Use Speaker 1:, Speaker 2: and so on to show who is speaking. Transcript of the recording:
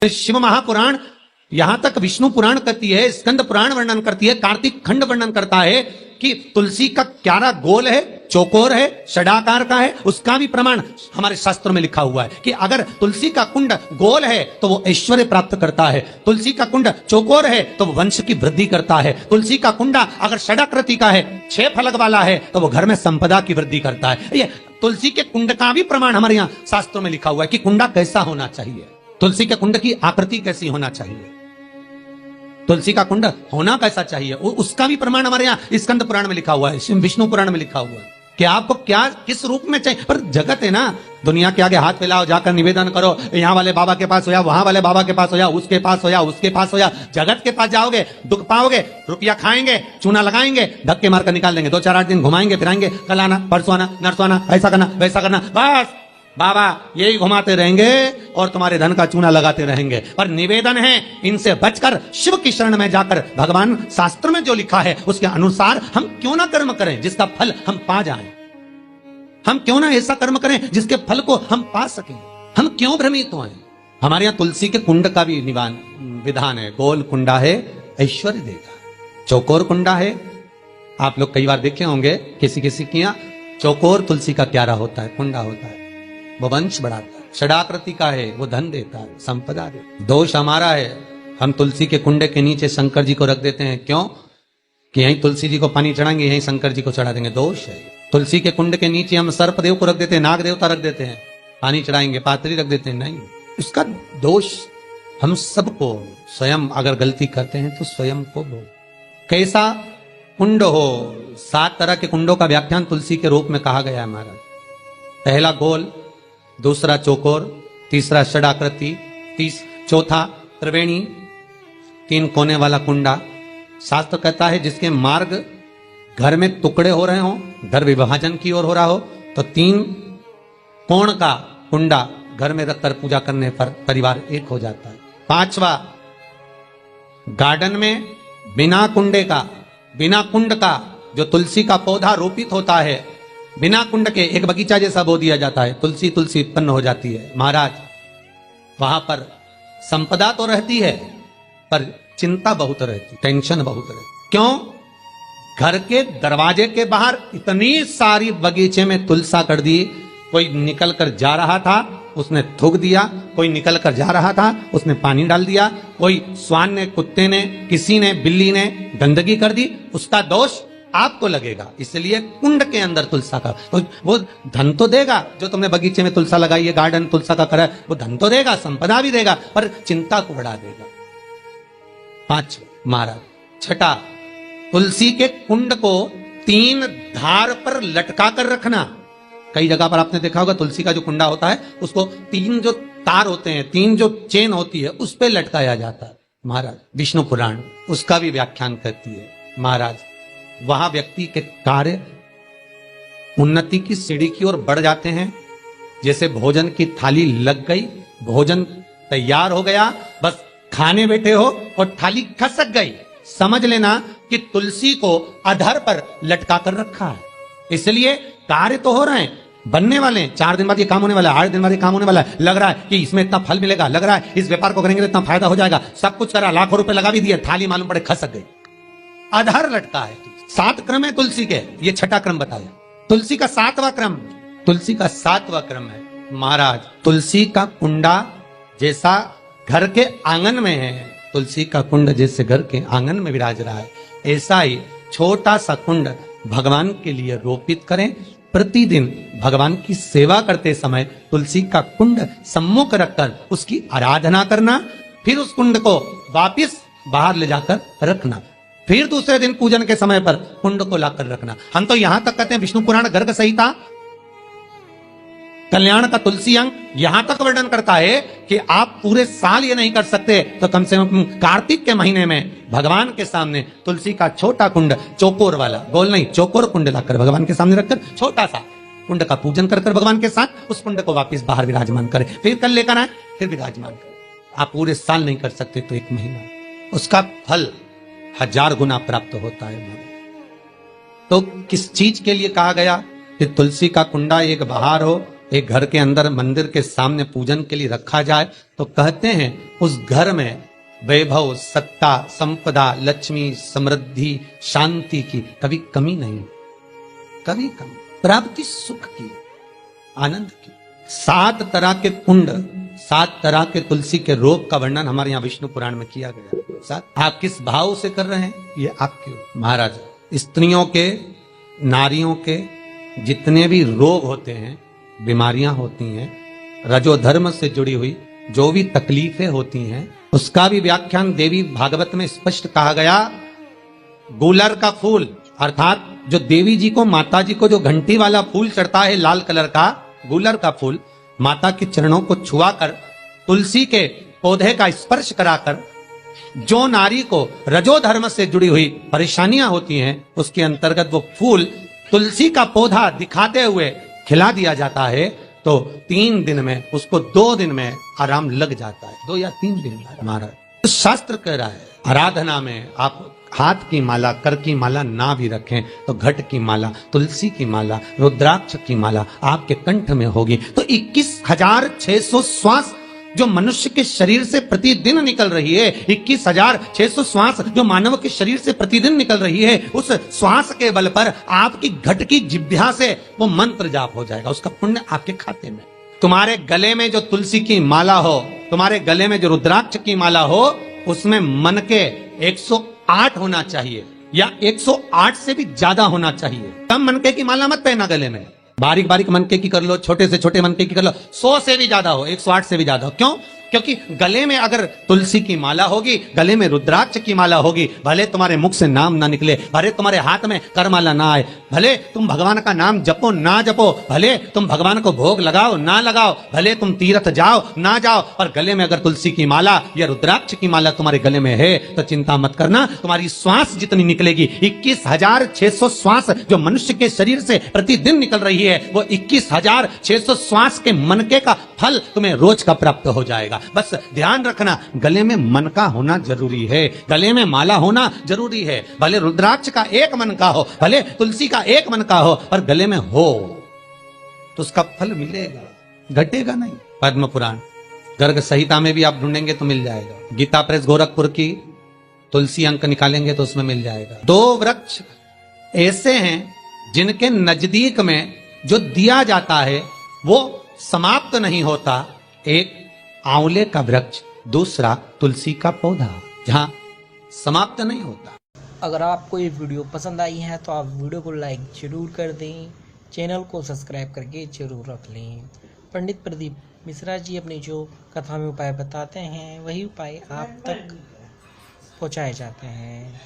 Speaker 1: शिव महापुराण, यहां तक विष्णु पुराण करती है, स्कंद पुराण वर्णन करती है, कार्तिक खंड वर्णन करता है कि तुलसी का क्यारा गोल है, चौकोर है, षडाकार का है। उसका भी प्रमाण हमारे शास्त्रों में लिखा हुआ है कि अगर तुलसी का कुंड गोल है तो वो ऐश्वर्य प्राप्त करता है, तुलसी का कुंड चौकोर है तो वो वंश की वृद्धि करता है, तुलसी का कुंडा अगर षडाकृति का है, 6 फलक वाला है तो वो घर में संपदा की वृद्धि करता है। ये तुलसी के कुंड का भी प्रमाण हमारे यहाँ शास्त्रों में लिखा हुआ है कि कुंडा कैसा होना चाहिए, तुलसी के कुंड की आकृति कैसी होना चाहिए, तुलसी का कुंड होना कैसा चाहिए, उसका भी प्रमाण हमारे यहाँ स्कंद पुराण में लिखा हुआ है, विष्णु पुराण में लिखा हुआ है कि आपको क्या किस रूप में चाहिए। पर जगत है ना, दुनिया के आगे हाथ फैलाओ, जाकर निवेदन करो, यहाँ वाले बाबा के पास हो या वहां वाले बाबा के पास हो या उसके पास हो या उसके पास हो या जगत के पास जाओगे, दुख पाओगे, रुपया खाएंगे, चूना लगाएंगे, धक्के मारकर निकाल देंगे, 2-4-8 दिन घुमाएंगे फिराएंगे, कल आना परसों आना नरसों आना, ऐसा करना वैसा करना, बस बाबा यही घुमाते रहेंगे और तुम्हारे धन का चूना लगाते रहेंगे। पर निवेदन है इनसे बचकर शिव की शरण में जाकर भगवान शास्त्र में जो लिखा है उसके अनुसार हम क्यों ना कर्म करें जिसका फल हम पा जाएं, हम क्यों ना ऐसा कर्म करें जिसके फल को हम पा सकें, हम क्यों भ्रमित हों। हमारे यहाँ तुलसी के कुंड का भी विधान है, गोल कुंडा है ऐश्वर्य देगा, चौकोर कुंडा है, आप लोग कई बार देखे होंगे किसी किसी के यहाँ चौकोर तुलसी का क्यारा होता है, कुंडा होता है, वो वंश बढ़ाता है, षडाकृति का है वो धन देता है, संपदा देता है। दोष हमारा है, हम तुलसी के कुंडे के नीचे शंकर जी को रख देते हैं, क्यों कि यहीं तुलसी जी को पानी चढ़ाएंगे, यहीं शंकर जी को चढ़ा देंगे, दोष है। तुलसी के कुंड के नीचे हम सर्पदेव को रख देते हैं, नाग देवता रख देते हैं, पानी चढ़ाएंगे, पात्री रख देते हैं, नहीं, इसका दोष हम सबको, स्वयं अगर गलती करते हैं तो स्वयं को भोग। कैसा कुंड हो, 7 तरह के कुंडों का व्याख्यान तुलसी के रूप में कहा गया है महाराज। पहला गोल, दूसरा चौकोर, तीसरा षडाकृति, चौथा त्रिवेणी, 3 कोने वाला कुंडा। शास्त्र कहता है जिसके मार्ग घर में टुकड़े हो रहे हो, घर विभाजन की ओर हो रहा हो, तो 3 कोण का कुंडा घर में रखकर पूजा करने पर परिवार एक हो जाता है। 5वां, गार्डन में बिना कुंडे का, बिना कुंड का जो तुलसी का पौधा रोपित होता है, बिना कुंड के एक बगीचा जैसा बो दिया जाता है, तुलसी तुलसी उत्पन्न हो जाती है। महाराज वहां पर संपदा तो रहती है पर चिंता बहुत रहती, टेंशन बहुत रहती। क्यों? घर के दरवाजे के बाहर इतनी सारी बगीचे में तुलसा कर दी, कोई निकल कर जा रहा था उसने थूक दिया, कोई निकल कर जा रहा था उसने पानी डाल दिया, कोई श्वान ने, कुत्ते ने, किसी ने, बिल्ली ने गंदगी कर दी, उसका दोष आपको लगेगा। इसलिए कुंड के अंदर तुलसा का, वो धन तो देगा, जो तुमने बगीचे में तुलसा लगाई है, गार्डन तुलसा का करा, वो धन तो देगा, संपदा भी देगा, पर चिंता को बढ़ा देगा। 5 महाराज। छठा, तुलसी के कुंड को 3 धार पर लटका कर रखना। कई जगह पर आपने देखा होगा तुलसी का जो कुंडा होता है उसको 3 जो तार होते हैं, 3 जो चेन होती है उस पर लटकाया जाता है। महाराज विष्णु पुराण उसका भी व्याख्यान करती है। महाराज वहां व्यक्ति के कार्य उन्नति की सीढ़ी की ओर बढ़ जाते हैं। जैसे भोजन की थाली लग गई, भोजन तैयार हो गया, बस खाने बैठे हो और थाली खसक गई, समझ लेना कि तुलसी को अधर पर लटका कर रखा है। इसलिए कार्य तो हो रहे हैं, बनने वाले हैं, 4 दिन बाद ये काम होने वाला है, 8 दिन बाद ये काम होने वाला है, लग रहा है कि इसमें इतना फल मिलेगा, लग रहा है इस व्यापार को करेंगे तो इतना फायदा हो जाएगा, सब कुछ करा, लाखों रुपए लगा भी दिए, थाली मालूम पड़े खसक गई, अधर लटका है। 7 क्रम है तुलसी के, ये 6ठा क्रम बताया। तुलसी का 7वां क्रम, तुलसी का 7वां क्रम है महाराज, तुलसी का कुंडा जैसा घर के आंगन में है, तुलसी का कुंड जैसे घर के आंगन में विराज रहा है, ऐसा ही छोटा सा कुंड भगवान के लिए रोपित करें। प्रतिदिन भगवान की सेवा करते समय तुलसी का कुंड सम्मुख रखकर उसकी आराधना करना, फिर उस कुंड को वापिस बाहर ले जाकर रखना, फिर दूसरे दिन पूजन के समय पर कुंड को लाकर रखना। हम तो यहां तक कहते हैं विष्णु पुराण गर्ग संहिता कल्याण का तुलसी अंग यहां तक वर्णन करता है कि आप पूरे साल ये नहीं कर सकते तो कम से कम कार्तिक के महीने में भगवान के सामने तुलसी का छोटा कुंड, चौकोर वाला, गोल नहीं, चौकोर कुंड लाकर भगवान के सामने रखकर छोटा सा कुंड का पूजन कर भगवान के साथ उस कुंड को वापस बाहर विराजमान करें, फिर कल लेकर आए, फिर विराजमान करें। आप पूरे साल नहीं कर सकते तो 1 महीना, उसका फल 1000 गुना प्राप्त होता है। तो किस चीज के लिए कहा गया कि तुलसी का कुंडा एक बाहर हो एक घर के अंदर मंदिर के सामने पूजन के लिए रखा जाए तो कहते हैं उस घर में वैभव, सत्ता, संपदा, लक्ष्मी, समृद्धि, शांति की कभी कमी नहीं, कभी कमी, प्राप्ति सुख की, आनंद की। 7 तरह के कुंड, 7 तरह के तुलसी के रोग का वर्णन हमारे यहाँ विष्णु पुराण में किया गया। साथ आप किस भाव से कर रहे हैं ये आपके महाराज। स्त्रियों के, नारियों के जितने भी रोग होते हैं, बीमारियां होती हैं, रजोधर्म से जुड़ी हुई जो भी तकलीफें होती हैं, उसका भी व्याख्यान देवी भागवत में स्पष्ट कहा गया। गुलर का फूल अर्थात जो देवी जी को, माता जी को जो घंटी वाला फूल चढ़ता है लाल कलर का, गुलर का फूल, माता के चरणों को छुआकर, तुलसी के पौधे का स्पर्श कराकर जो नारी को रजोधर्म से जुड़ी हुई परेशानियां होती हैं, उसके अंतर्गत वो फूल, तुलसी का पौधा दिखाते हुए खिला दिया जाता है तो 3 दिन में, उसको 2 दिन में आराम लग जाता है। 2 या 3 दिन में हमारा तो शास्त्र कह रहा है आराधना में आप हाथ की माला, कर की माला ना भी रखें तो घट की माला, तुलसी की माला, रुद्राक्ष की माला आपके कंठ में होगी तो 21,600 श्वास जो मनुष्य के शरीर से प्रतिदिन निकल रही है, 21,600 श्वास जो मानव के शरीर से प्रतिदिन निकल रही है, उस श्वास के बल पर आपकी घट की जिह्वा से वो मंत्र जाप हो जाएगा, उसका पुण्य आपके खाते में। तुम्हारे गले में जो तुलसी की माला हो, तुम्हारे गले में जो रुद्राक्ष की माला हो, उसमें मन के 108 होना चाहिए या 108 से भी ज्यादा होना चाहिए। कम मनके की माला मत पहना गले में, बारीक बारीक मनके की कर लो, छोटे से छोटे मनके की कर लो, 100 से भी ज्यादा हो, 108 से भी ज्यादा हो। क्यों? क्योंकि गले में अगर तुलसी की माला होगी, गले में रुद्राक्ष की माला होगी, भले तुम्हारे मुख से नाम ना निकले, भले तुम्हारे हाथ में करमाला ना आए, भले तुम भगवान का नाम जपो ना जपो, भले तुम भगवान को भोग लगाओ ना लगाओ, भले तुम तीर्थ जाओ ना जाओ, और गले में अगर तुलसी की माला या रुद्राक्ष की माला तुम्हारे गले में है तो चिंता मत करना, तुम्हारी श्वास जितनी निकलेगी, 21,600 श्वास जो मनुष्य के शरीर से प्रतिदिन निकल रही है, वो 21,600 श्वास के मनके का फल तुम्हें रोज का प्राप्त हो जाएगा। बस ध्यान रखना, गले में मनका होना जरूरी है, गले में माला होना जरूरी है, भले रुद्राक्ष का एक मनका हो, भले तुलसी का एक मनका हो, पर गले में हो तो उसका फल मिलेगा, घटेगा नहीं। पद्म पुराण गर्ग संहिता में भी आप ढूंढेंगे तो मिल जाएगा, गीता प्रेस गोरखपुर की तुलसी अंक निकालेंगे तो उसमें मिल जाएगा। 2 वृक्ष ऐसे हैं जिनके नजदीक में जो दिया जाता है वो समाप्त नहीं होता, एक आंवले का वृक्ष, दूसरा तुलसी का पौधा, जहां समाप्त नहीं होता।
Speaker 2: अगर आपको ये वीडियो पसंद आई है तो आप वीडियो को लाइक जरूर कर दें, चैनल को सब्सक्राइब करके जरूर रख लें। पंडित प्रदीप मिश्रा जी अपनी जो कथा में उपाय बताते हैं वही उपाय आप तक पहुंचाए जाते हैं।